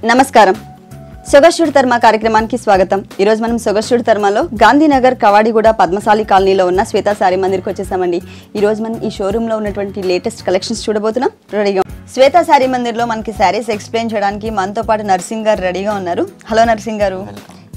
నమస్కారం. సొగస్టుడి తర్మ కార్యక్రమానికి స్వాగతం. ఈ రోజు మనం సొగస్టుడి తర్మలో గాంధీనగర్ కవాడిగూడ పద్మశాలి కాలనీలో ఉన్న శ్వేత సారీ మందిర్కి వచ్చేసామండి. ఈ రోజు మనం ఈ షోరూమ్ లో ఉన్నటువంటి లేటెస్ట్ కలెక్షన్స్ చూడబోతున్నాం. రెడీగా శ్వేత సారీ మందిర్లో మనకి సారీస్ ఎక్స్ప్లెయిన్ చేయడానికి మనతో పాటు నర్సింగ్ గారు రెడీగా ఉన్నారు. హలో నర్సింగ్ గారు,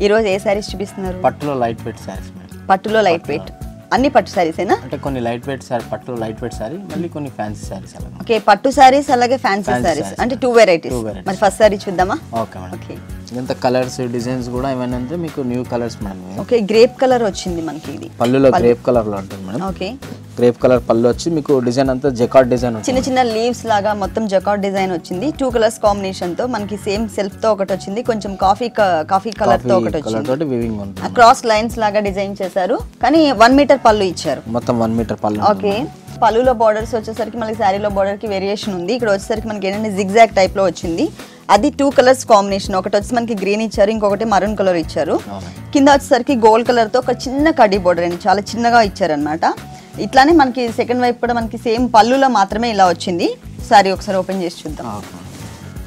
ఈ రోజు ఏ సారీస్ చూపిస్తున్నారు? పట్టులో లైట్ వెయిట్ సారీస్. పట్టులో లైట్ వెయిట్ అన్ని పట్టు సారీసేనా? అంటే కొన్ని లైట్ వెయిట్ సారీ, పట్టులో లైట్ వెయిట్ సారీ, మళ్ళీ కొన్ని ఫ్యాన్సీ సారీస్ అలా. ఓకే, పట్టు సారీస్ అలాగే ఫ్యాన్సీ సారీస్ అంటే టూ వెరైటీస్. మరి ఫస్ట్ సారీ చూద్దామా? Okay madam. ఓకే, ఇంత కలర్స్ డిజైన్స్ కూడా ఏమైనా అంటే మీకు new colours madam. Okay, grape colour వచ్చింది మనకి. ఇది పళ్ళులో గ్రేప్ కలర్ లో ఉంటుంది మేడం. ఓకే, గ్రేప్ కలర్ పళ్ళు వచ్చి మీకు డిజైన్ అంతా జకార్డ్ డిజైన్, చిన్న చిన్న లీవ్స్ లాగా మొత్తం జకార్డ్ డిజైన్ వచ్చింది. 2 కలర్స్ కాంబినేషన్ తో మనకి సేమ్ సెల్ఫ్ తో ఒకటి వచ్చింది, కొంచెం కాఫీ కలర్ తో ఒకటి వచ్చింది. క్రాస్ లైన్స్ లాగా డిజైన్ చేశారు, కానీ 1 మీటర్ పళ్ళు ఇచ్చారు. మొత్తం 1 మీటర్ పళ్ళు. ఓకే, పళ్ళులో బార్డర్స్ వచ్చేసరికి మనకి శారీలో బార్డర్ కి వేరియేషన్ ఉంది. ఇక్కడ వచ్చేసరికి మనకి ఏంటంటే జిగ్జాగ్ టైప్ లో వచ్చింది. అది 2 కలర్స్ కాంబినేషన్. ఒకటి వచ్చి మనకి గ్రీన్ ఇచ్చారు, ఇంకొకటి మరూన్ కలర్ ఇచ్చారు. కింద వచ్చేసరికి గోల్డ్ కలర్ తో ఒక చిన్న కడ్డీ బార్డర్ అండి, చాలా చిన్నగా ఇచ్చారనమాట. ఇట్లానే మనకి సెకండ్ వైపు కూడా మనకి సేమ్ పళ్ళులో మాత్రమే ఇలా వచ్చింది. సారీ ఒకసారి ఓపెన్ చేసి చూద్దాం.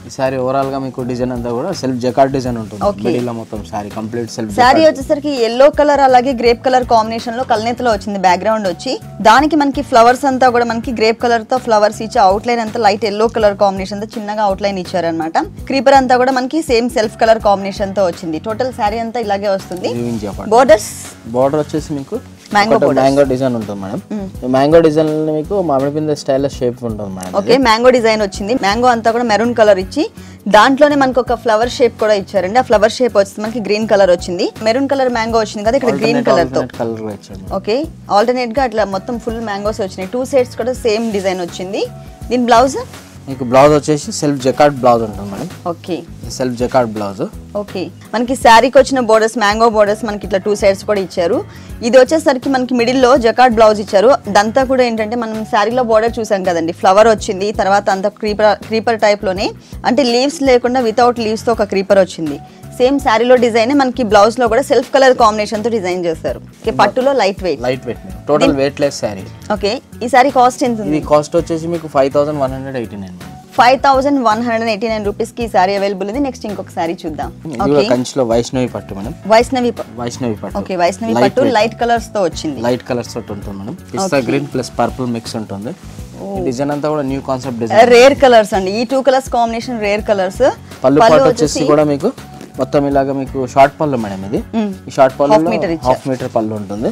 ఈ సారీ ఓవరాల్ గా మీకు డిజైన్ అంతా కూడా సెల్ఫ్ జకార్డ్ డిజైన్ ఉంటుంది. మిడిల్లో మొత్తం సారీ కంప్లీట్ సెల్ఫ్. సారీ వచ్చేసరికి ఎల్లో కలర్ అలాగే గ్రేప్ కలర్ కాంబినేషన్ లో కల్నేతలో వచ్చింది బ్యాక్గ్రౌండ్ వచ్చి. దానికి మనకి ఫ్లవర్స్ అంతా కూడా మనకి గ్రేప్ కలర్ తో ఫ్లవర్స్ ఇచ్చి అవుట్ లైన్ అంతా లైట్ ఎల్లో కలర్ కాంబినేషన్ తో చిన్నగా అవుట్ లైన్ ఇచ్చారనమాట. క్రీపర్ అంతా కూడా మనకి సేమ్ సెల్ఫ్ కలర్ కాంబినేషన్ తో వచ్చింది. టోటల్ సారీ అంతా ఇలాగే వస్తుంది. బోర్డర్ వచ్చేసి మీకు మ్యాంగో డిజైన్ ఉంటుంది మేడం. మ్యాంగో డిజైన్ మీకు మామిడి పిందె స్టైల్ షేప్ ఉంటుంది మేడం. ఓకే, మ్యాంగో డిజైన్ వచ్చింది. మ్యాంగో అంతా కూడా మెరూన్ కలర్ ఇచ్చి దాంట్లోనే మనకు ఒక ఫ్లవర్ షేప్ కూడా ఇచ్చారండి. ఆ ఫ్లవర్ షేప్ వచ్చి మనకి గ్రీన్ కలర్ వచ్చింది. మెరూన్ కలర్ మ్యాంగో వచ్చింది కదా, ఇక్కడ గ్రీన్ కలర్ తో. ఓకే, ఆల్టర్నేట్ గా అట్లా మొత్తం ఫుల్ మ్యాంగోస్ వచ్చినాయి. 2 సైడ్స్ కూడా సేమ్ డిజైన్ వచ్చింది. దీని బ్లౌజ్ మీకు బ్లౌజ్ వచ్చేసి సెల్ఫ్ జకార్డ్ బ్లౌజ్ ఉంటుంది madam. Okay, self jacquard blouse. Okay, మనకి శారీకి వచ్చిన బోర్డర్స్ మ్యాంగో బోర్డర్స్ మనకి ఇట్లా 2 సైడ్స్ కూడా ఇచ్చారు. ఇది వచ్చేసరికి మనకి మిడిల్ లో జకార్డ్ బ్లౌజ్ ఇచ్చారు. దంతా కూడా ఏంటంటే మనం శారీలో బోర్డర్ చూసాం కదండి, ఫ్లవర్ వచ్చింది. తర్వాత అంతా క్రీపర్ టైప్ లోనే, అంటే లీవ్స్ లేకుండా వితౌట్ లీవ్స్ తో ఒక క్రీపర్ వచ్చింది. సేమ్ శారీలో డిజైన్ మనకి బ్లౌజ్ లో కూడా సెల్ఫ్ కలర్ కాంబినేషన్ తో డిజైన్ చేస్తారు. పట్టులో light weight total weight less sari. Okay, ఈ శారీ కాస్ట్ ఎంత ఉంది? ఈ కాస్ట్ వచ్చేసి మీకు 5189. 5189 రూపీస్ కి సారీ అవైలబుల్ ఉంది. నెక్స్ట్ ఇంకొక సారీ చూద్దాం. ఓకే, కంచిలో వైష్ణవి పట్టు మేడం. వైష్ణవి పట్టు. ఓకే, వైష్ణవి పట్టు లైట్ కలర్స్ తో వచ్చింది. లైట్ కలర్స్ తోటి ఉంటుంది మేడం. పిస్తా గ్రీన్ ప్లస్ పర్పుల్ మిక్స్ ఉంటుంది. డిజైన్ అంతా కూడా new concept design. Rare colours అండి, ఈ 2 కలర్స్ కాంబినేషన్ రేర్ కలర్స్. పళ్ళు పాటు వచ్చేసి కూడా మీకు మొత్తం ఇలాగా మీకు షార్ట్ పళ్ళు మేడం. ఇది ఈ షార్ట్ పళ్ళు 1/2 మీటర్ పళ్ళు ఉంటుంది.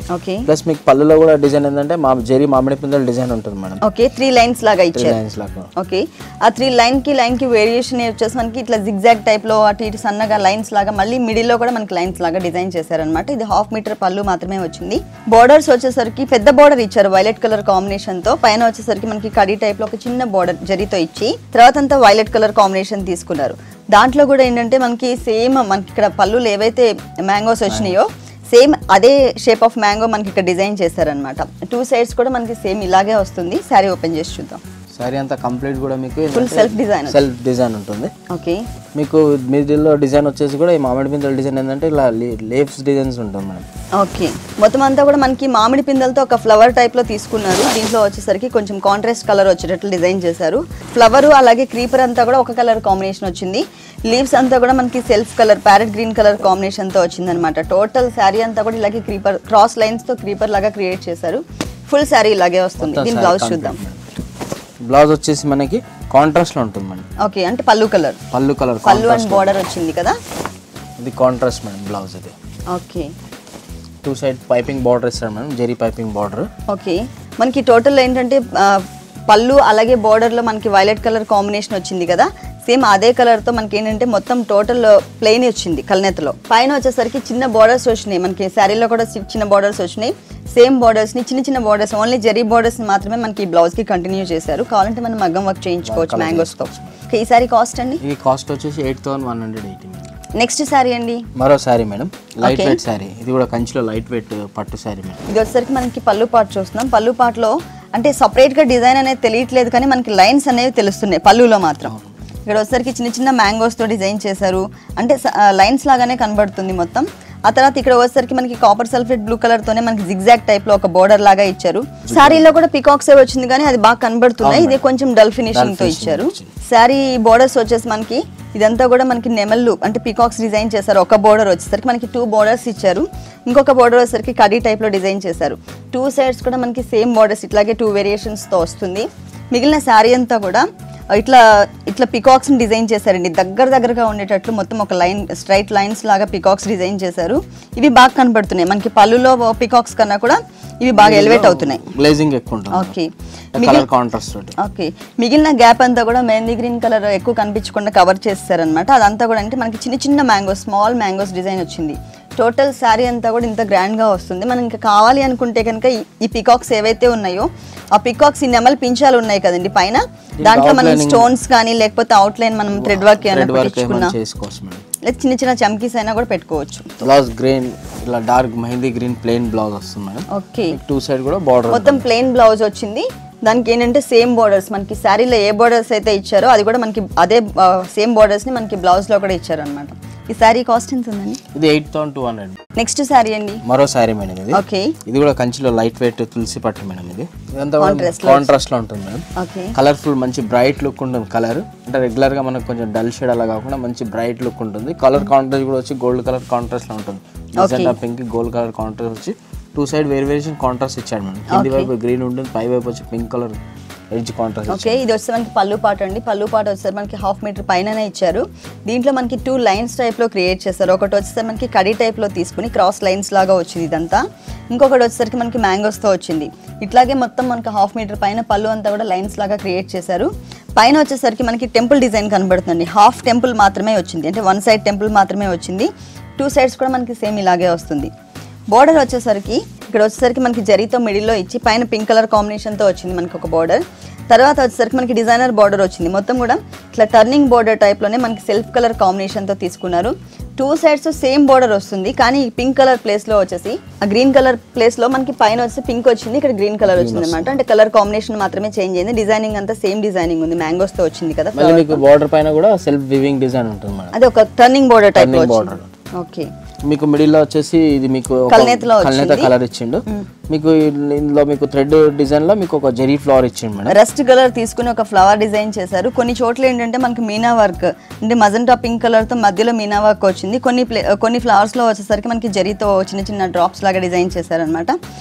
ప్లస్ మీకు పళ్ళులో కూడా డిజైన్ ఏంటంటే జెరీ మామిడి పిందెల డిజైన్ ఉంటుంది మేడం. ఓకే, 3 లైన్స్ లాగా ఇచ్చారు. ఓకే, ఆ 3 లైన్ కి వేరియేషన్ వచ్చేసి మనకి ఇట్లా జిగ్జాగ్ టైప్ లో అటు ఇటు సన్నగా లైన్స్ లాగా, మళ్ళీ మిడిల్ లో కూడా మనకి లైన్స్ లాగా డిజైన్ చేశారనమాట. ఇది 1/2 మీటర్ పళ్ళు మాత్రమే వచ్చింది. బోర్డర్స్ వచ్చేసరికి పెద్ద బోర్డర్ ఇచ్చారు వైలెట్ కలర్ కాంబినేషన్ తో. పైన వచ్చేసరికి మనకి కడీ టైప్ లో ఒక చిన్న బోర్డర్ జరీతో ఇచ్చి తర్వాత అంతా వైలెట్ కలర్ కాంబినేషన్ తీసుకున్నారు. దాంట్లో కూడా ఏంటంటే మనకి సేమ్ మనకి ఇక్కడ పళ్ళులు ఏవైతే మ్యాంగోస్ వచ్చినాయో సేమ్ అదే షేప్ ఆఫ్ మ్యాంగో మనకి ఇక్కడ డిజైన్ చేశారనమాట. 2 సైడ్స్ కూడా మనకి సేమ్ ఇలాగే వస్తుంది. సారీ ఓపెన్ చేసి చూద్దాం. సారీ అంతా కంప్లీట్ కూడా మీకు ఫుల్ సెల్ఫ్ డిజైన్ ఉంటుంది. ఓకే, మీకు మిడిల్ లో డిజైన్ వచ్చేసి కూడా ఈ మామిడి పిందెల డిజైన్ ఏంటంటే ఇలా లీవ్స్ డిజైన్స్ ఉంటుంది మేడం. ఓకే, మొత్తం అంతా కూడా మనకి మామిడి పిందెలతో ఒక ఫ్లవర్ టైప్ లో తీసుకున్నారు. దీంట్లో వచ్చేసరికి కొంచెం కాంట్రాస్ట్ కలర్ వచ్చేటట్లు డిజైన్ చేశారు. ఫ్లవర్ అలాగే క్రీపర్ అంతా కూడా ఒక కలర్ కాంబినేషన్ వచ్చింది. లీవ్స్ అంతా కూడా మనకి self colour parrot green colour combination తో వచ్చింది అనమాట. టోటల్ శారీ అంతా కూడా ఇలాగే క్రీపర్ క్రాస్ లైన్స్ తో క్రీపర్ లాగా క్రియేట్ చేశారు. ఫుల్ శారీ ఇలాగే వస్తుంది. దీని బ్లౌజ్ చూద్దాం. బ్లౌజ్ వచ్చేసి మనకి కాంట్రాస్ట్ లో ఉంటుంది మేడం. ఓకే, అంటే పళ్ళు అండ్ బోర్డర్ వచ్చింది కదా, ఇది కాంట్రాస్ట్ మేడం బ్లౌజ్. ఇది ఓకే, 2 సైడ్ పైపింగ్ బార్డర్ ఇస్తారు madam, zari piping border. Okay, మనకి టోటల్ ఏంటంటే పళ్ళు అలాగే బోర్డర్ లో మనకి వైలెట్ కలర్ కాంబినేషన్ వచ్చింది కదా, సేమ్ అదే కలర్ తో మనకి ఏంటంటే మొత్తం టోటల్ ప్లెయిన్ వచ్చింది కల్నేతలో. పైన వచ్చేసరికి చిన్న బార్డర్స్ వచ్చినాయి, మనకి శారీలో కూడా చిన్న బార్డర్స్ వచ్చినాయి. సేమ్ బార్డర్స్ ని చిన్న బార్డర్స్ ఓన్లీ జెరీ బార్డర్స్ ని మాత్రమే మనకి బ్లౌజ్ కి కంటిన్యూ చేశారు. కావాలంటే మనం మగ్గం వర్క్ చేయించుకోవచ్చు మ్యాంగోస్ తో. ఈ సారీ కాస్ట్ అండి? ఈ కాస్ట్ వచ్చేసి 8180. నెక్స్ట్ సారీ అండి, మరో sorry madam, light weight sorry. ఇది కూడా కంచిలో లైట్ వెయిట్ పట్టు సారీ మేడం. ఇది వచ్చేసరికి మనకి పళ్ళు పాటు చూస్తున్నాం. పళ్ళు పాటలో అంటే సపరేట్ గా డిజైన్ అనేది తెలియట్లేదు, కానీ మనకి లైన్స్ అనేవి తెలుస్తున్నాయి పళ్ళులో మాత్రం. ఇక్కడ వచ్చేసరికి చిన్న చిన్న మ్యాంగోస్ తో డిజైన్ చేశారు, అంటే లైన్స్ లాగానే కనబడుతుంది మొత్తం. ఆ తర్వాత ఇక్కడ వచ్చేసరికి మనకి కాపర్ సల్ఫేట్ బ్లూ కలర్ తోనే మనకి జిగ్జాగ్ టైప్ లో ఒక బోర్డర్ లాగా ఇచ్చారు. శారీలో కూడా పికాక్స్ వచ్చింది, కానీ అది బాగా కనబడుతున్నాయి. ఇది కొంచెం డల్ ఫినిషింగ్ తో ఇచ్చారు. శారీ బోర్డర్స్ వచ్చేసి మనకి ఇదంతా కూడా మనకి నెమళ్ళు అంటే పికాక్స్ డిజైన్ చేశారు. ఒక బోర్డర్ వచ్చేసరికి మనకి 2 బోర్డర్స్ ఇచ్చారు, ఇంకొక బోర్డర్ వచ్చేసరికి కడీ టైప్ లో డిజైన్ చేశారు. 2 సైడ్స్ కూడా మనకి సేమ్ బోర్డర్స్ ఇట్లాగే 2 వేరియేషన్స్ తో వస్తుంది. మిగిలిన శారీ అంతా కూడా ఇట్లా ఇట్లా పికాక్స్ డిజైన్ చేశారండి, దగ్గరగా ఉండేటట్లు మొత్తం ఒక లైన్ స్ట్రైట్ లైన్స్ లాగా పికాక్స్ డిజైన్ చేశారు. ఇవి బాగా కనబడుతున్నాయి మనకి పళ్ళులో పికాక్స్ కన్నా కూడా ఇవి బాగా ఎలివేట్ అవుతున్నాయి. గ్లేజింగ్ ఎక్కువ ఉంటుంది. ఓకే, కలర్ కాంట్రాస్ట్ తోటి. ఓకే, మిగిలిన గ్యాప్ అంతా కూడా మెహందీ గ్రీన్ కలర్ ఎక్కువ కనిపించకుండా కవర్ చేస్తారనమాట. అదంతా కూడా అంటే మనకి చిన్న చిన్న మ్యాంగోస్, స్మాల్ మ్యాంగోస్ డిజైన్ వచ్చింది. టోటల్ శారీ అంతా కూడా ఇంత గ్రాండ్ గా వస్తుంది. మనం ఇంకా కావాలి అనుకుంటే కనుక ఈ పికాక్స్ ఏవైతే ఉన్నాయో ఆ పికాక్స్ ఈ నెమల్ పించాలు ఉన్నాయి కదండి పైన, దాంట్లో మనం స్టోన్స్ కానీ లేకపోతే అవుట్ లైన్ మనం థ్రెడ్ వర్క్ లేదా చిన్న చిన్న చమ్కీస్ అయినా కూడా పెట్టుకోవచ్చు. బ్లౌజ్ గ్రీన్ ఇలా dark mehndi green plain blouse వస్తుంది మేడం. ఓకే, 2 సైడ్ కూడా బోర్డర్ మొత్తం ప్లెయిన్ బ్లౌజ్ వచ్చింది. దానికి ఏంటంటే సేమ్ బోర్డర్స్ మనకి శారీలో ఏ బోర్డర్స్ అయితే ఇచ్చారో అది కూడా మనకి అదే సేమ్ బోర్డర్స్ ని మనకి బ్లౌజ్ లో కూడా ఇచ్చారు అనమాట. ఈ శారీ కాస్ట్ ఎంత ఉందండి? ఇది 8200. నెక్స్ట్ శారీ అండి, మరో శారీ మేడం ఇది. ఓకే, ఇది కూడా కంచిలో లైట్ వెయిట్ తులసి పట్టు మేడం. ఇది ఇదంతా కాంట్రాస్ట్ లో ఉంటుంది మేడం. ఓకే, కలర్ఫుల్ మంచి బ్రైట్ లుక్ ఉంటుంది. కలర్ అంటే రెగ్యులర్ గా మనకు కొంచెం డల్ షేడ్ అలా కాకుండా మంచి బ్రైట్ లుక్ ఉంటుంది. కలర్ కాంట్రాస్ట్ కూడా వచ్చి గోల్డ్ కలర్ కాంట్రాస్ట్ లో ఉంటుంది. పింక్ గోల్డ్ కలర్ కాంట్రాస్ట్ వచ్చి 2 సైడ్ వేరియేషన్ కాంట్రాస్ట్ ఇచ్చాడు మేడం. కింది వైపు గ్రీన్ ఉంటుంది, పై వైపు వచ్చి pink colour edge contrast. Okay, ఇది వచ్చే మనకి పళ్ళు పాట అండి. పళ్ళు పాట వచ్చేసరికి మనకి 1/2 మీటర్ పైననే ఇచ్చారు. దీంట్లో మనకి 2 లైన్స్ టైప్ లో క్రియేట్ చేశారు. ఒకటి వచ్చేసరికి మనకి కడీ టైప్ లో తీసుకుని క్రాస్ లైన్స్ లాగా వచ్చింది ఇదంతా. ఇంకొకటి వచ్చేసరికి మనకి మ్యాంగోస్ తో వచ్చింది. ఇట్లాగే మొత్తం మనకి 1/2 మీటర్ పైన పళ్ళు అంతా కూడా లైన్స్ లాగా క్రియేట్ చేశారు. పైన వచ్చేసరికి మనకి టెంపుల్ డిజైన్ కనబడుతుంది. హాఫ్ టెంపుల్ మాత్రమే వచ్చింది, అంటే 1 సైడ్ టెంపుల్ మాత్రమే వచ్చింది. 2 సైడ్స్ కూడా మనకి సేమ్ ఇలాగే వస్తుంది. బోర్డర్ వచ్చేసరికి ఇక్కడ వచ్చేసరికి మనకి జరీతో మిడిల్లో ఇచ్చి పైన పింక్ కలర్ కాంబినేషన్తో వచ్చింది మనకి ఒక బోర్డర్. తర్వాత వచ్చేసరికి మనకి డిజైనర్ బార్డర్ వచ్చింది. మొత్తం కూడా ఇట్లా టర్నింగ్ బోర్డర్ టైప్లోనే మనకి సెల్ఫ్ కలర్ కాంబినేషన్తో తీసుకున్నారు. 2 సైడ్స్ సేమ్ బోర్డర్ వస్తుంది, కానీ పింక్ కలర్ ప్లేస్లో వచ్చేసి ఆ గ్రీన్ కలర్ ప్లేస్లో మనకి పైన వచ్చి పింక్ వచ్చింది, ఇక్కడ గ్రీన్ కలర్ వచ్చింది అనమాట. అంటే కలర్ కాంబినేషన్ మాత్రమే చేంజ్ అయింది. డిజైనింగ్ అంతా సేమ్ డిజైనింగ్ ఉంది, మ్యాంగోస్ తో వచ్చింది కదా. బోర్డర్ పైన కూడా సెల్ఫ్ వివింగ్ డిజైన్ ఉంటుంది. అది ఒక turning border type border. Okay, మీకు మిడిల్ లో వచ్చేసి ఇది మీకు కల్నేత కలర్ ఇచ్చిండు. మీకు ఇందులో మీకు థ్రెడ్ డిజైన్ లో మీకు ఒక జెరీ ఫ్లవర్ ఇచ్చిండు మేడం. రస్ట్ కలర్ తీసుకుని ఒక ఫ్లవర్ డిజైన్ చేశారు. కొన్ని చోట్ల ఏంటంటే మనకి మీనా వర్క్ అంటే మజంటా పింక్ కలర్ తో మధ్యలో మీనా వర్క్ వచ్చింది. కొన్ని ఫ్లవర్స్ లో వచ్చేసరికి మనకి జరీతో చిన్న చిన్న డ్రాప్స్ లాగా డిజైన్ చేశారనమాట.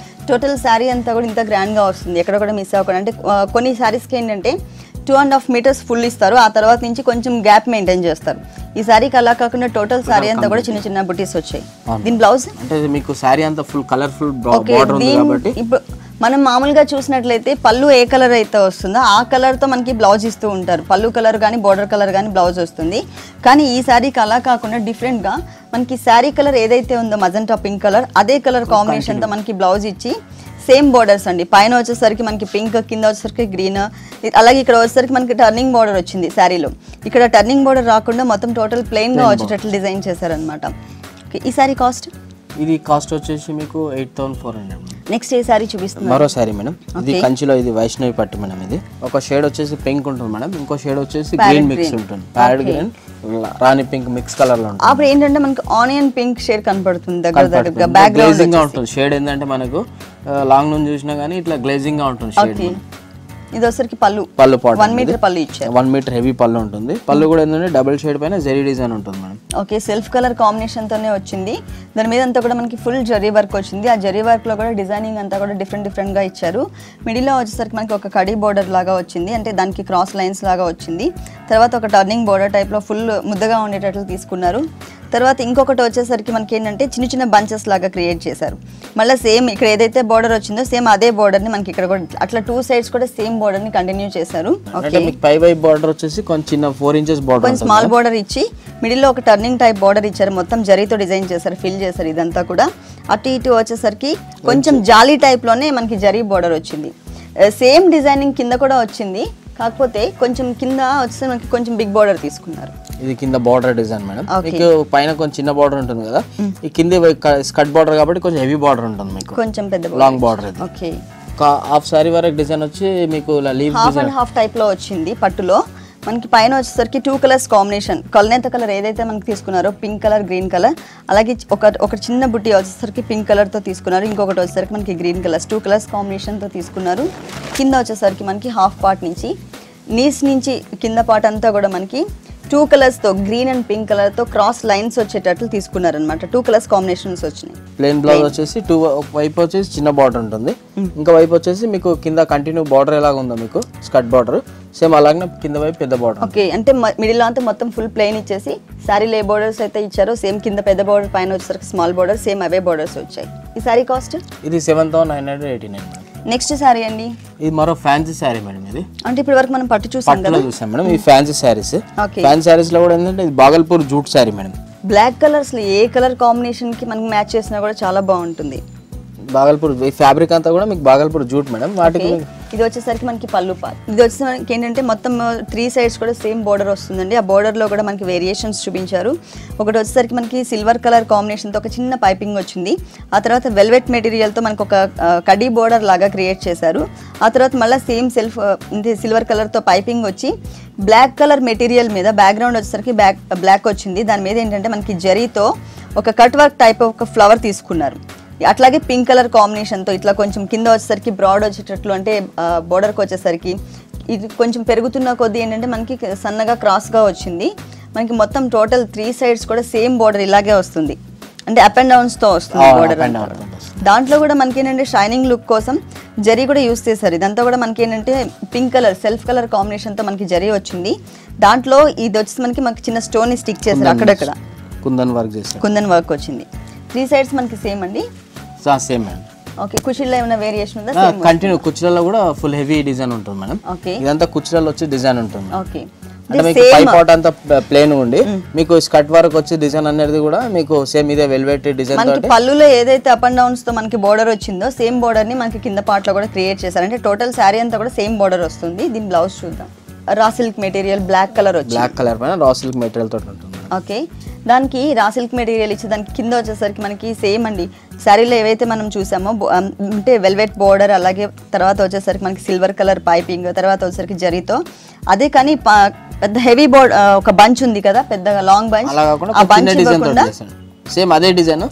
టోటల్ శారీ అంతా కూడా ఇంత గ్రాండ్ గా వస్తుంది, ఎక్కడ కూడా మిస్ అవ్వకుండా. అంటే కొన్ని శారీస్కి ఏంటంటే 2.5 మీటర్స్ ఫుల్ ఇస్తారు, ఆ తర్వాత నుంచి కొంచెం గ్యాప్ మెయింటైన్ చేస్తారు. ఈ శారీకి అలా కాకుండా టోటల్ శారీ అంతా కూడా చిన్న చిన్న బుటీస్ వచ్చాయి. దీని బ్లౌజ్ అంటే మీకు శారీ అంతా ఫుల్ కలర్ఫుల్ బోర్డర్ ఉంది కాబట్టి ఇప్పుడు మనం మామూలుగా చూసినట్లయితే పళ్ళు ఏ కలర్ అయితే వస్తుందో ఆ కలర్ తో మనకి బ్లౌజ్ ఇస్తూ ఉంటారు. పళ్ళు కలర్ కానీ బోర్డర్ కలర్ కానీ బ్లౌజ్ వస్తుంది. కానీ ఈ శారీకి అలా కాకుండా డిఫరెంట్ గా మనకి శారీ కలర్ ఏదైతే ఉందో మజంటా పింక్ కలర్, అదే కలర్ కాంబినేషన్ తో మనకి బ్లౌజ్ ఇచ్చి సేమ్ బోర్డర్స్ అండి. పైన వచ్చేసరికి మనకి పింక్, కింద వచ్చేసరికి గ్రీన్, అలాగే ఇక్కడ వచ్చేసరికి మనకి టర్నింగ్ బోర్డర్ వచ్చింది శారీలో. ఇక్కడ టర్నింగ్ బోర్డర్ రాకుండా మొత్తం టోటల్ ప్లెయిన్ గా వచ్చేటట్లు డిజైన్ చేశారనమాట. ఈ శారీ కాస్ట్? ఇది కాస్ట్ వచ్చేసి మీకు 8400. నెక్స్ట్ ఏ శారీ చూపిస్తున్నారు? మరో శారీ మేడం. ఇది కంచిలో ఇది వైష్ణవి పట్టు మేడం. ఇది ఒక షేడ్ వచ్చేసి పింక్ ఉంటుంది మేడం, ఇంకో షేడ్ వచ్చేసి గ్రీన్ మిక్స్ ఉంటుంది. ప్యారెట్ గ్రీన్ రాణి పింక్ మిక్స్ కలర్ లో ఉంటుంది. అప్పుడు ఏంటంటే మనకి ఆనియన్ పింక్ షేడ్ కనపడుతుంది దగ్గరగా. బ్యాక్ గ్రౌండ్ గా ఉంటుంది షేడ్. ఏంటంటే మనకు లాంగ్ నుంచి చూసినా గానీ ఇట్లా గ్లేజింగ్ గా ఉంటుంది షేడ్. ఇది వచ్చరికి పళ్ళు 1 మీటర్ పళ్ళు ఇచ్చారు. 1 మీటర్ హెవీ పళ్ళు ఉంటుంది. పళ్ళు కూడా ఏంటంటే డబుల్ షేడ్ పైన జరీ డిజైన్ ఉంటుంది madam. Okay, self colour combination తోనే వచ్చింది. దాని మీద అంతా కూడా మనకి ఫుల్ జరీ వర్క్ వచ్చింది. ఆ జరీ వర్క్ లో కూడా డిజైనింగ్ అంతా కూడా డిఫరెంట్ గా ఇచ్చారు. మిడిల్ లో వచ్చేసరికి మనకి ఒక కడీ బోర్డర్ లాగా వచ్చింది, అంటే దానికి క్రాస్ లైన్స్ లాగా వచ్చింది. తర్వాత ఒక టర్నింగ్ బోర్డర్ టైప్ లో ఫుల్ ముద్దగా ఉండేటట్లు తీసుకున్నారు. తర్వాత ఇంకొకటి వచ్చేసరికి మనకి ఏంటంటే చిన్న చిన్న బంచెస్ లాగా క్రియేట్ చేశారు. మళ్ళీ సేమ్ ఇక్కడ ఏదైతే బోర్డర్ వచ్చిందో సేమ్ అదే బోర్డర్ ని మనకి ఇక్కడ కూడా అట్లా 2 సైడ్స్ కూడా సేమ్ బోర్డర్ ని కంటిన్యూ చేశారు. పై వైపు బోర్డర్ వచ్చేసి కొంచెం 4 ఇంచెస్ బోర్డర్, కొంచెం స్మాల్ బోర్డర్ ఇచ్చి మిడిల్ లో ఒక టర్నింగ్ టైప్ బోర్డర్ ఇచ్చారు. మొత్తం జరీతో డిజైన్ చేశారు, ఫిల్ చేశారు ఇదంతా కూడా. అటు ఇటు వచ్చేసరికి కొంచెం జాలీ టైప్ లోనే మనకి జరీ బోర్డర్ వచ్చింది. సేమ్ డిజైనింగ్ కింద కూడా వచ్చింది, కాకపోతే కొంచెం కింద వచ్చేసి మనకి కొంచెం బిగ్ బోర్డర్ తీసుకున్నారు. ఇది కింద బార్డర్ డిజైన్ మేడం. మీకు పైన కొంచెం చిన్న బార్డర్ ఉంటుంది కదా, ఈ కింద స్కర్ట్ బార్డర్ కాబట్టి కొంచెం హెవీ బార్డర్ ఉంటుంది మీకు, కొంచెం పెద్ద long border. Okay, half sorry వరకు డిజైన్ వచ్చి మీకు leave half and half type లో వచ్చింది పట్టులో. మనకి పైన వచ్చేసరికి 2 కలర్స్ కాంబినేషన్, కల్నేత కలర్ ఏదైతే మనకి తీసుకున్నారో పింక్ కలర్, గ్రీన్ కలర్, అలాగే ఒక చిన్న బుట్టి వచ్చేసరికి పింక్ కలర్ తో తీసుకున్నారు, ఇంకొకటి వచ్చేసరికి మనకి గ్రీన్ కలర్స్, 2 కలర్స్ కాంబినేషన్ తో తీసుకున్నారు. కింద వచ్చేసరికి మనకి హాఫ్ పార్ట్ నుంచి నీస్ నుంచి కింద పార్ట్ అంతా కూడా మనకి 2 కలర్స్ తో గ్రీన్ అండ్ పింక్ కలర్ తో క్రాస్ లైన్స్ వచ్చేటట్లు తీసుకున్నారు అనమాట. 2 కలర్స్ కాంబినేషన్స్ వచ్చినాయి. ప్లెయిన్ బ్లౌజ్ వచ్చేసి వైపు వచ్చేసి చిన్న బార్డర్ ఉంటుంది, ఇంకా వైపు వచ్చేసి మీకు కింద కంటిన్యూ బార్డర్ ఎలాగ ఉందో మీకు స్కర్ట్ బార్డర్ సేమ్ అలాగే కింద వైపు పెద్ద బార్డర్. ఓకే, అంటే మిడిల్ అంతా మొత్తం ఫుల్ ప్లెయిన్ ఇచ్చేసి సారీలో ఏ బోర్డర్స్ అయితే ఇచ్చారో సేమ్ కింద పెద్ద బార్డర్, పైన వచ్చేసరికి స్మాల్ బార్డర్, సేమ్ అవే బోర్డర్స్ వచ్చాయి. ఈ సారీ కాస్ట్ ఇది 7,989. నెక్స్ట్ సారీ అండి, ఇది మరో ఫ్యాన్సీ సారీ మేడం. ఇది అంటే ఇప్పటి వరకు మనం పట్టు చూసాం మేడం. ఈ ఫ్యాన్సీ సారీస్, ఫ్యాన్సీ సారీస్ లో కూడా ఏంటంటే ఇది Bhagalpur jute sari madam. Black colours లో ఏ కలర్ కాంబినేషన్ కి మనకి మ్యాచ్ చేసినా కూడా చాలా బాగుంటుంది. బాగల్పూర్ ఈ ఫ్యాబ్రిక్ అంతా కూడా మీకు బాగల్పూర్ జూట్ మేడం. వాటికి ఇది వచ్చేసరికి మనకి పళ్ళు పార్ట్. ఇది వచ్చేసరికి ఏంటంటే మొత్తం 3 సైడ్స్ కూడా సేమ్ బోర్డర్ వస్తుందండి. ఆ బోర్డర్ లో కూడా మనకి వేరియేషన్స్ చూపించారు. ఒకటి వచ్చేసరికి మనకి సిల్వర్ కలర్ కాంబినేషన్ తో ఒక చిన్న పైపింగ్ వచ్చింది. ఆ తర్వాత వెల్వెట్ మెటీరియల్ తో మనకి ఒక కడీ బోర్డర్ లాగా క్రియేట్ చేశారు. ఆ తర్వాత మళ్ళీ సేమ్ సిల్వర్ కలర్ తో పైపింగ్ వచ్చి బ్లాక్ కలర్ మెటీరియల్ మీద బ్యాక్గ్రౌండ్ వచ్చేసరికి బ్లాక్ వచ్చింది. దాని మీద ఏంటంటే మనకి జరీతో ఒక కట్ వర్క్ టైప్ ఒక ఫ్లవర్ తీసుకున్నారు. అట్లాగే పింక్ కలర్ కాంబినేషన్తో ఇట్లా కొంచెం కింద వచ్చేసరికి బ్రాడ్ వచ్చేటట్లు, అంటే బోర్డర్కి వచ్చేసరికి ఇది కొంచెం పెరుగుతున్న కొద్దీ ఏంటంటే మనకి సన్నగా క్రాస్గా వచ్చింది. మనకి మొత్తం టోటల్ 3 సైడ్స్ కూడా సేమ్ బోర్డర్ ఇలాగే వస్తుంది, అంటే అప్ అండ్ డౌన్స్తో వస్తుంది బోర్డర్. దాంట్లో కూడా మనకి ఏంటంటే షైనింగ్ లుక్ కోసం జరీ కూడా యూస్ చేశారు. ఇదంతా కూడా మనకి ఏంటంటే పింక్ కలర్ సెల్ఫ్ కలర్ కాంబినేషన్తో మనకి జరీ వచ్చింది. దాంట్లో ఇది వచ్చి మనకి చిన్న స్టోన్ స్టిక్ చేశారు, అక్కడక్కడ కుందన్ వర్క్ వచ్చింది. 3 సైడ్స్ మనకి సేమ్ అండి. Same madam. ఓకే, కుర్చీలో ఏమైనా వేరియేషన్ ఉందా? కంటిన్యూ కుర్చీలలో కూడా ఫుల్ హెవీ డిజైన్ ఉంటుంది మేడం. ఓకే, ఇదంతా కుర్చీలలో వచ్చి డిజైన్ ఉంటుంది. ఓకే, అంటే మీకు పై పార్ట్ అంతా ప్లేన్ ఉండి మీకు స్కర్ట్ వరకు వచ్చి డిజైన్ అనేది కూడా మీకు సేమ్ ఇదే వెల్వెట్ డిజైన్. మనకి పళ్ళులో ఏదైతే అప్ అండ్ డౌన్స్ తో మనకి బోర్డర్ వచ్చిందో సేమ్ బోర్డర్ ని మనకి కింద పార్ట్ లో కూడా క్రియేట్ చేశారు. అంటే టోటల్ శారీ అంతా కూడా సేమ్ బోర్డర్ వస్తుంది. దీని బ్లౌజ్ చూద్దాం. Raw silk material black colour వచ్చింది. బ్లాక్ కలర్ పైన రా సిల్క్ మెటీరియల్ తోటి ఉంటుంది. ఓకే, దానికి రా సిల్క్ మెటీరియల్ ఇచ్చి దానికి కింద వచ్చేసరికి మనకి సేమ్ అండి శారీలో ఏవైతే మనం చూసామో అంటే వెల్వెట్ బోర్డర్, అలాగే తర్వాత వచ్చేసరికి మనకి సిల్వర్ కలర్ పైపింగ్, తర్వాత వచ్చేసరికి జరీతో అదే. కానీ పెద్ద హెవీ బోర్డ్ ఒక బంచ్ ఉంది కదా, పెద్దగా లాంగ్ బంచ్, ఆ బంచ్ ఇవ్వకుండా సేమ్ అదే డిజైన్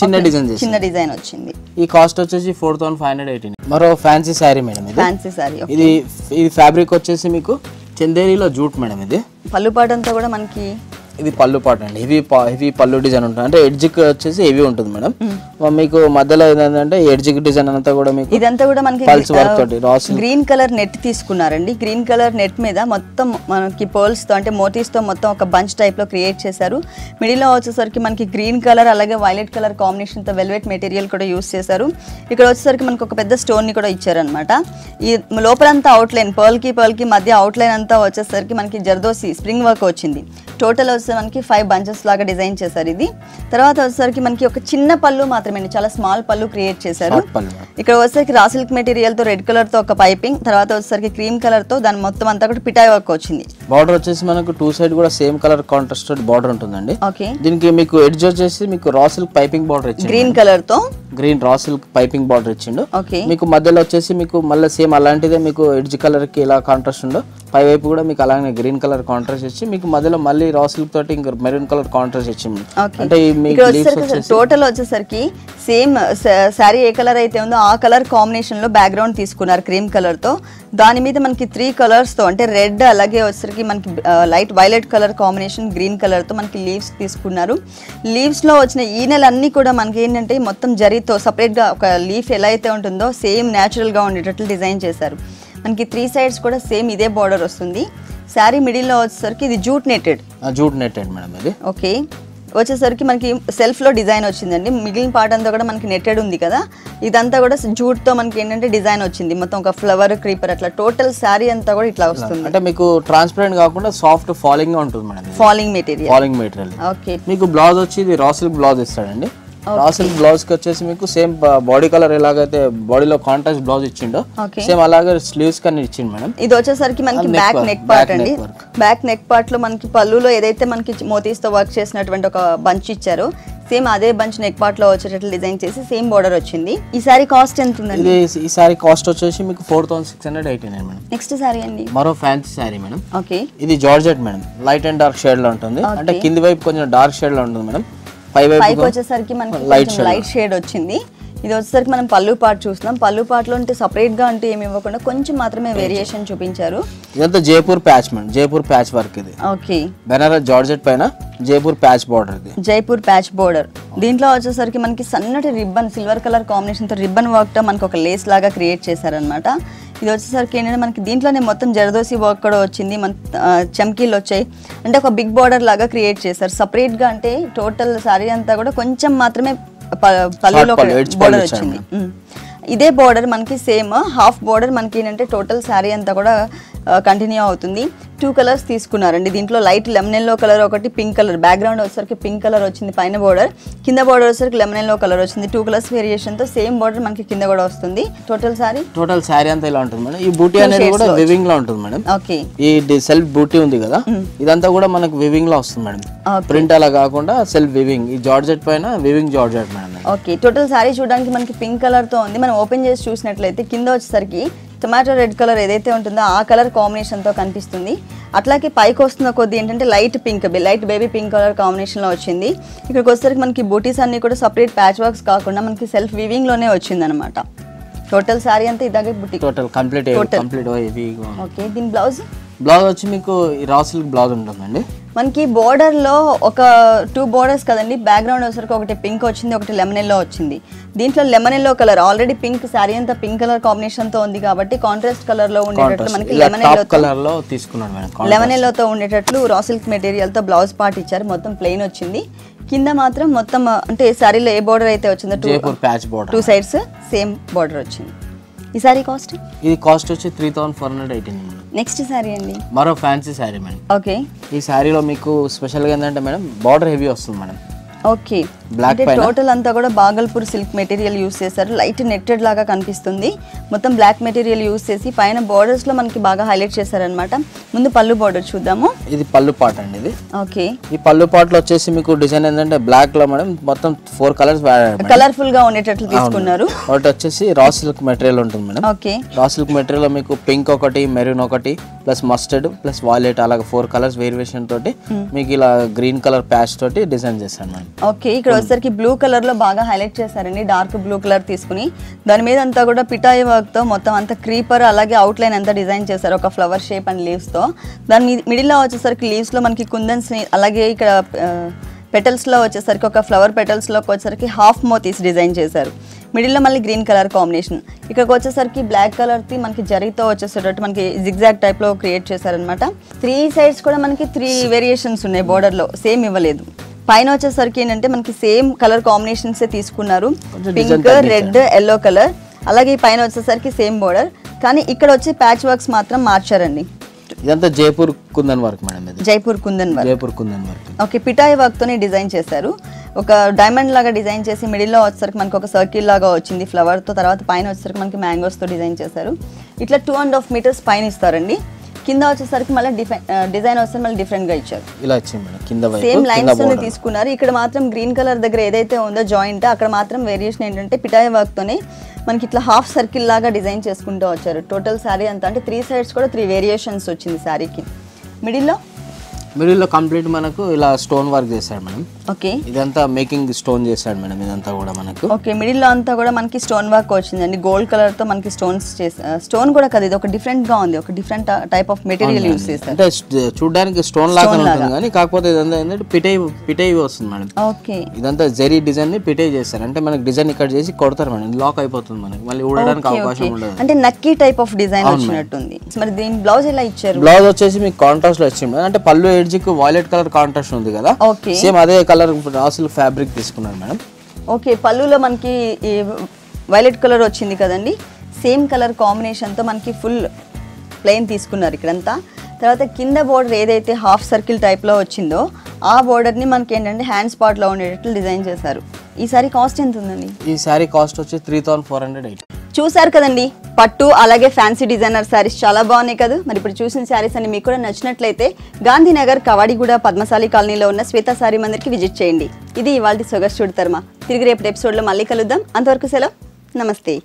చిన్న డిజైన్ వచ్చింది. ఈ కాస్ట్ వచ్చేసి 4,518. మరో fancy sari madam. Fancy sari. ఇది ఫ్యాబ్రిక్ వచ్చేసి మీకు చందేరిలో జూట్ మేడం. ఇది పళ్ళు పాట అంతా కూడా మనకి ఇది పళ్ళు పాట అండి. హెవీ పళ్ళు డిజైన్ ఉంటుంది, అంటే ఎడ్జిక్ వచ్చేసి హెవీ ఉంటుంది మేడం. మీకు మధ్యలో ఏంటంటే ఎడ్జిక్ డిజైన్ అంతా కూడా మీకు ఇదంతా కూడా మనకి పల్స్ వర్క్ తోటి గ్రీన్ కలర్ నెట్ తీసుకున్నారండి. గ్రీన్ కలర్ నెట్ మీద మొత్తం మనకి పర్ల్స్ తో అంటే మోతీస్ తో మొత్తం ఒక బంచ్ టైప్ లో క్రియేట్ చేశారు. మిడిల్ లో వచ్చేసరికి మనకి గ్రీన్ కలర్ అలాగే వైలెట్ కలర్ కాంబినేషన్ తో వెల్వెట్ మెటీరియల్ కూడా యూస్ చేశారు. ఇక్కడ వచ్చేసరికి మనకి ఒక పెద్ద స్టోన్ ని కూడా ఇచ్చారనమాట. ఈ లోపలంతా అవుట్ లైన్ పర్ల్ కి మధ్య అవుట్ లైన్ అంతా వచ్చేసరికి మనకి జర్దోసి స్ప్రింగ్ వర్క్ వచ్చింది. టోటల్ వచ్చేసరికి మనకి 5 బంచెస్ లాగా డిజైన్ చేశారు. ఇది తర్వాత వచ్చేసరికి మనకి ఒక చిన్న పళ్ళు మాత్రమే, చాలా స్మాల్ పళ్ళు క్రియేట్ చేశారు. ఇక్కడ వచ్చేసరికి రా సిల్క్ మెటీరియల్ తో రెడ్ కలర్ తో ఒక పైపింగ్, తర్వాత వచ్చేసరికి క్రీమ్ కలర్ తో దాని మొత్తం అంతా కూడా పిటాయ్ వర్క్ వచ్చింది. బార్డర్ వచ్చేసి మనకు 2 సైడ్ కూడా సేమ్ కలర్ కాంట్రాస్ట్ బార్డర్ ఉంటుందండి. ఓకే, దీనికి మీకు ఎడ్జ్ వచ్చేసి మీకు రా సిల్క్ పైపింగ్ బార్డర్ ఇచ్చిండు, గ్రీన్ కలర్ తో green raw silk piping border ఇచ్చిండు. ఓకే, మీకు మధ్యలో వచ్చేసి మీకు మళ్ళీ సేమ్ అలాంటిదే మీకు ఎడ్జ్ కలర్ కి ఇలా కాంట్రాస్ట్ ఉండో, పై వైపు కూడా మీకు అలాగే గ్రీన్ కలర్ కాంట్రాస్ట్ ఇచ్చి మీకు మధ్యలో మళ్ళీ రా సిల్క్ తోటి ఇంకా మెరూన్ కలర్ కాంట్రాస్ట్ ఇచ్చింది. అంటే టోటల్ వచ్చేసరికి సేమ్ శారీ ఏ కలర్ అయితే ఉందో ఆ కలర్ కాంబినేషన్ లో బ్యాక్గ్రౌండ్ తీసుకున్నారు క్రీమ్ కలర్ తో. దాని మీద మనకి 3 కలర్స్ తో అంటే రెడ్ అలాగే వచ్చేసరికి మనకి light violet colour combination green colour తో మనకి లీవ్స్ తీసుకున్నారు. లీవ్స్ లో వచ్చిన ఈనెలన్నీ కూడా మనకి ఏంటంటే మొత్తం జరీతో సపరేట్ గా ఒక లీఫ్ ఎలా అయితే ఉంటుందో సేమ్ న్యాచురల్ గా ఉండేటట్లు డిజైన్ చేశారు. మనకి 3 సైడ్స్ కూడా సేమ్ ఇదే బార్డర్ వస్తుంది. శారీ మిడిల్ లో వచ్చేసరికి ఇది జూట్ నెట్టెడ్ మేడం. ఇది ఓకే, వచ్చేసరికి మనకి సెల్ఫ్ లో డిజైన్ వచ్చిందండి. మిగిలిన పార్ట్ అంతా కూడా మనకి నెట్టెడ్ ఉంది కదా, ఇదంతా కూడా జూట్ తో మనకి ఏంటంటే డిజైన్ వచ్చింది. మొత్తం ఒక ఫ్లవర్ క్రీపర్ అట్లా టోటల్ శారీ అంతా కూడా ఇట్లా వస్తుంది. అంటే మీకు ట్రాన్స్పరెంట్ కాకుండా సాఫ్ట్ ఫాలింగ్ గా ఉంటుంది మేడం. Falling material. ఓకే, మీకు బ్లౌజ్ వచ్చి ఇది రా సిల్క్ బ్లౌజ్ ఇస్తాడండి. రా సిల్క్ బ్లౌజ్ కి వచ్చేసి మీకు సేమ్ బాడీ కలర్ ఎలాగైతే బాడీలో కాంట్రాస్ట్ బ్లౌజ్ ఇచ్చిండో సేమ్ అలాగే స్లీవ్స్ కన్నా ఇచ్చింది మేడం. ఇది వచ్చేసరికి మనకి బ్యాక్ నెక్ పార్ట్ అండి. బ్యాక్ నెక్ పార్ట్ లో మనకి పళ్ళులో ఏదైతే మనకి మోతీస్ తో వర్క్ చేసినటువంటి ఒక బంచ్ ఇచ్చారు, సేమ్ అదే బంచ్ నెక్ పార్ట్ లో వచ్చేటట్లు డిజైన్ చేసి సేమ్ బోర్డర్ వచ్చింది. ఈ సారీ కాస్ట్ ఎంత ఉందండి? ఈ సారీ కాస్ట్ వచ్చేసి మీకు 4689 మేడం. నెక్స్ట్ సారీ అండి మరో ఫ్యాన్సీ సారీ మేడం. ఓకే, ఇది georgette madam. Light and dark shade లో ఉంటుంది, అంటే కింది వైపు కొంచెం డార్క్ షేడ్ లో ఉంటుంది మేడం, పైకి వచ్చేసరికి మనకి లైట్ షేడ్ వచ్చింది. ఇది వచ్చేసరికి మనం పళ్ళు పార్ట్ చూస్తున్నాం. పళ్ళు పార్ట్ లో అంటే సపరేట్ గా అంటే ఏమి ఇవ్వకుండా కొంచెం మాత్రమే వేరియేషన్ చూపించారు. ఇదంతా Jaipur patch madam, Jaipur patch work ఇది. ఓకే, బెనారస్ జార్జెట్ పైన జైపూర్ ప్యాచ్ బోర్డర్ ఇది. Jaipur patch border. దీంట్లో వచ్చేసరికి మనకి సన్నటి రిబ్బన్ సిల్వర్ కలర్ కాంబినేషన్ తో రిబ్బన్ వర్క్ తో మనకి ఒక లేస్ లాగా క్రియేట్ చేశారనమాట. ఇది వచ్చేసరికి ఏంటంటే మనకి దీంట్లోనే మొత్తం జరదోసి వర్క్ కూడా వచ్చింది, మన చమ్కీలు వచ్చాయి, అంటే ఒక బిగ్ బోర్డర్ లాగా క్రియేట్ చేశారు సపరేట్ గా. అంటే టోటల్ సారీ అంతా కూడా కొంచెం మాత్రమే పళ్ళులో బోర్డర్ వచ్చింది. ఇదే బోర్డర్ మనకి సేమ్ హాఫ్ బోర్డర్ మనకి ఏంటంటే టోటల్ శారీ అంతా కూడా కంటిన్యూ అవుతుంది. 2 కలర్స్ తీసుకున్నారండి దీంట్లో, లైట్ లెమన్ ఎల్లో కలర్, ఒకటి పింక్ కలర్. బ్యాక్గ్రౌండ్ వచ్చేసరికి పింక్ కలర్ వచ్చింది పైన బోర్డర్, కింద బోర్డర్ వచ్చేసరికి లెమన్ ఎల్లో కలర్ వచ్చింది. 2 కలర్స్ వేరియేషన్ తో సేమ్ బోర్డర్ మనకి కింద కూడా వస్తుంది. టోటల్ సారీ అంతా ఇలా ఉంటుంది మేడం. ఈ బూటీ అనేది కూడా వివింగ్ లో ఉంటుంది మేడం. ఓకే, ఈ సెల్ఫ్ బూటీ ఉంది కదా, ఇదంతా కూడా మనకి వివింగ్ లో వస్తుంది మేడం. ప్రింట్ అలా కాకుండా సెల్ఫ్ వివింగ్. ఈ జార్జెట్ పైన weaving georgette madam. Okay, total sorry చూడడానికి మనకి పింక్ కలర్ తో ఉంది. మనం ఓపెన్ చేసి చూసినట్లయితే కింద వచ్చేసరికి టొమాటో రెడ్ కలర్ ఏదైతే ఉంటుందో ఆ కలర్ కాంబినేషన్ తో కనిపిస్తుంది. అట్లాగే పైకి వస్తున్న కొద్ది ఏంటంటే light baby pink colour combination లో వచ్చింది. ఇక్కడికి వచ్చేసరికి మనకి బూటీస్ అన్ని కూడా సపరేట్ ప్యాచ్ వర్క్స్ కాకుండా మనకి సెల్ఫ్ వివింగ్ లోనే వచ్చింది అనమాట. టోటల్ సారీ అంతా ఇలాగే బుట్టి టోటల్ కంప్లీట్. ఓకే, దీని బ్లౌజ్ వచ్చి మీకు రా సిల్క్ బ్లౌజ్ ఉంటుందండి. మనకి బోర్డర్ లో ఒక 2 బోర్డర్స్ కదండి. బ్యాక్గ్రౌండ్ వచ్చేసరికి ఒకటి పింక్ వచ్చింది, ఒకటి లెమన్ ఎల్లో వచ్చింది. దీంట్లో lemon yellow colour already pink sorry అంతా పింక్ కలర్ కాంబినేషన్ తో ఉంది కాబట్టి కాంట్రాస్ట్ కలర్ లో ఉండేటట్లు మనకి లెమన్ ఎల్లో తో ఉండేటట్లు రా సిల్క్ మెటీరియల్ తో బ్లౌజ్ పార్ట్ ఇచ్చారు. మొత్తం ప్లెయిన్ వచ్చింది. కింద మాత్రం మొత్తం అంటే సారీలో ఏ బోర్డర్ అయితే వచ్చిందో 2 సైడ్స్ సేమ్ బోర్డర్ వచ్చింది. ఈ సారీ కాస్ట్? ఇది కాస్ట్ వచ్చి 3418. నెక్స్ట్ సారీ అండి మరో ఫ్యాన్సీ సారీ మేడం. ఓకే, ఈ సారీలో మీకు స్పెషల్ గా ఏంటంటే మేడం బార్డర్ హెవీ వస్తుంది మేడం. ఓకే, టోటల్ అంతా కూడా బాగల్పూర్ సిల్క్ మెటీరియల్ యూస్ చేశారు. లైట్ నెట్టెడ్ లాగా కనిపిస్తుంది. మొత్తం బ్లాక్ మెటీరియల్ యూస్ చేసి పైన బోర్డర్స్ లో మనకి బాగా హైలైట్ చేశారనమాట. ముందు పళ్ళు బోర్డర్ చూద్దాము. ఇది పళ్ళు పార్ట్ అండి. ఇది ఓకే, ఈ పళ్ళు పార్ట్ లో వచ్చేసి మీకు డిజైన్ ఏంటంటే బ్లాక్ లో మేడం మొత్తం 4 కలర్స్ కలర్ఫుల్ గా ఉండేటట్లు తీసుకున్నారు. ఒకటి వచ్చేసి రా సిల్క్ మెటీరియల్ ఉంటుంది మేడం. ఓకే, రా సిల్క్ మెటీరియల్ లో మీకు పింక్ ఒకటి, మెరూన్ ఒకటి, ప్లస్ మస్టర్డ్, ప్లస్ వాయిలెట్, అలాగే 4 కలర్స్ వేరియేషన్ తోటి మీకు ఇలా గ్రీన్ కలర్ ప్యాచ్ తోటి డిజైన్ చేశాను మేడం. ఓకే, ఇక్కడ వచ్చేసరికి బ్లూ కలర్ లో బాగా హైలైట్ చేశారండి. డార్క్ బ్లూ కలర్ తీసుకుని దాని మీద అంతా కూడా పిటాయి వర్క్ తో మొత్తం అంతా క్రీపర్ అలాగే అవుట్ లైన్ అంతా డిజైన్ చేశారు ఒక ఫ్లవర్ షేప్ అండ్ లీవ్స్ తో. దాని మిడిల్ లో వచ్చేసరికి లీవ్స్ లో మనకి కుందన్స్ అలాగే ఇక్కడ పెటల్స్ లో వచ్చేసరికి ఒక ఫ్లవర్ పెటల్స్ లోకి వచ్చేసరికి హాఫ్ మోతీస్ డిజైన్ చేశారు. మిడిల్ లో మళ్ళీ గ్రీన్ కలర్ కాంబినేషన్. ఇక్కడికి వచ్చేసరికి బ్లాక్ కలర్ ది మనకి జరీతో వచ్చేసేటట్టు మనకి జిగ్జాగ్ టైప్ లో క్రియేట్ చేశారనమాట. 3 సైడ్స్ కూడా మనకి 3 వేరియేషన్స్ ఉన్నాయి బోర్డర్ లో, సేమ్ ఇవ్వలేదు. పైన వచ్చేసరికి ఏంటంటే మనకి సేమ్ కలర్ కాంబినేషన్స్ తీసుకున్నారు, పింక్, రెడ్, ఎల్లో కలర్. అలాగే పైన వచ్చేసరికి సేమ్ బోర్డర్, కానీ ఇక్కడ వచ్చి ప్యాచ్ వర్క్స్ మాత్రం మార్చారండి. ఇదంతా జైపూర్ కుందన్ వర్క్ మేడం. ఇది జైపూర్ కుందన్ వర్క్. ఓకే, పిటాయి వర్క్ తోనే డిజైన్ చేశారు. ఒక డైమండ్ లాగా డిజైన్ చేసి మిడిల్ లో వచ్చేసరికి మనకి ఒక సర్కిల్ లాగా వచ్చింది ఫ్లవర్ తో. తర్వాత పైన వచ్చేసరికి మనకి మ్యాంగోస్ తో డిజైన్ చేశారు. ఇట్లా 2.5 మీటర్స్ పైన ఇస్తారండి. కింద వచ్చేసరికి మళ్ళీ డిజైన్ వస్తే మళ్ళీ డిఫరెంట్ గా ఇచ్చారు. ఇలా వచ్చింది మేడం. కింద వైపు సేమ్ లైన్స్ తో తీసుకున్నారు. ఇక్కడ మాత్రం గ్రీన్ కలర్ దగ్గర ఏదైతే ఉందో జాయింట్, అక్కడ మాత్రం వేరియేషన్ ఏంటంటే పిటాయి వర్క్ తోనే మనకి ఇట్లా హాఫ్ సర్కిల్ లాగా డిజైన్ చేసుకుంటూ వచ్చారు. టోటల్ శారీ అంతా అంటే 3 సైడ్స్ కూడా 3 వేరియేషన్స్ వచ్చింది శారీకి. మిడిల్ లో కంప్లీట్ మనకు ఇలా స్టోన్ వర్క్ చేశాడు మేడం. ఓకే, ఇదంతా మేకింగ్ స్టోన్ చేశాడు మేడం. ఇదంతా కూడా మనకు ఓకే, మిడిల్ లో అంతా కూడా మనకి స్టోన్ వర్క్ వచ్చిందండి. గోల్డ్ కలర్ తో మనకి స్టోన్స్ స్టోన్ కూడా కదా, ఇది ఒక డిఫరెంట్ గా ఉంది. ఒక different type of material use చేశారు. అంటే చూడడానికి స్టోన్ లాగా ఉంటుంది కానీ కాకపోతే ఇదంతా ఏంటంటే పిటై వస్తుంది మేడం. ఓకే, ఇదంతా జరీ డిజైన్ ని పిటై చేస్తారు. అంటే మనకి డిజైన్ ఇక్కడ చేసి కొడతారు మేడం, లాక్ అయిపోతుంది మనకి, మళ్ళీ ఊడడానికి అవకాశం ఉండదు. అంటే నక్కీ టైప్ ఆఫ్ డిజైన్ వచ్చినట్టుంది. మరి దీని బ్లౌజ్ ఎలా ఇచ్చారు? బ్లౌజ్ వచ్చేసి మీకు కాంట్రాస్ట్ లో వచ్చింది. అంటే పళ్ళు ఎడ్జికి వైలెట్ కలర్ కాంట్రాస్ట్ ఉంది కదా, సేమ్ అదే కలర్ రా సిల్క్ ఫ్యాబ్రిక్ తీసుకున్నాను మేడం. ఓకే, పళ్ళులో మనకి వైలెట్ కలర్ వచ్చింది కదండి, సేమ్ కలర్ కాంబినేషన్ తో మనకి ఫుల్ ప్లెయిన్ తీసుకున్నారు ఇక్కడంతా. తర్వాత కింద బోర్డర్ ఏదైతే హాఫ్ సర్కిల్ టైప్ లో వచ్చిందో ఆ బోర్డర్ ని మనకి ఏంటంటే హ్యాండ్ స్పాట్ లో ఉండేటట్లు డిజైన్ చేశారు. ఈ సారీ కాస్ట్ ఎంత ఉందండి? ఈ శారీ కాస్ట్ వచ్చి 3480. చూసారు కదండి, పట్టు అలాగే ఫ్యాన్సీ డిజైనర్ శారీస్ చాలా బాగున్నాయి కదా. మరి ఇప్పుడు చూసిన శారీస్ అన్ని మీకు కూడా నచ్చినట్లయితే గాంధీనగర్ కవాడిగూడ పద్మశాలి కాలనీలో ఉన్న శ్వేత సారీ మందిర్కి విజిట్ చేయండి. ఇది ఇవాల్టి సొగసు చూడతారమా. తిరిగి రేపు ఎపిసోడ్లో మళ్ళీ కలుద్దాం. అంతవరకు సెలవు, నమస్తే.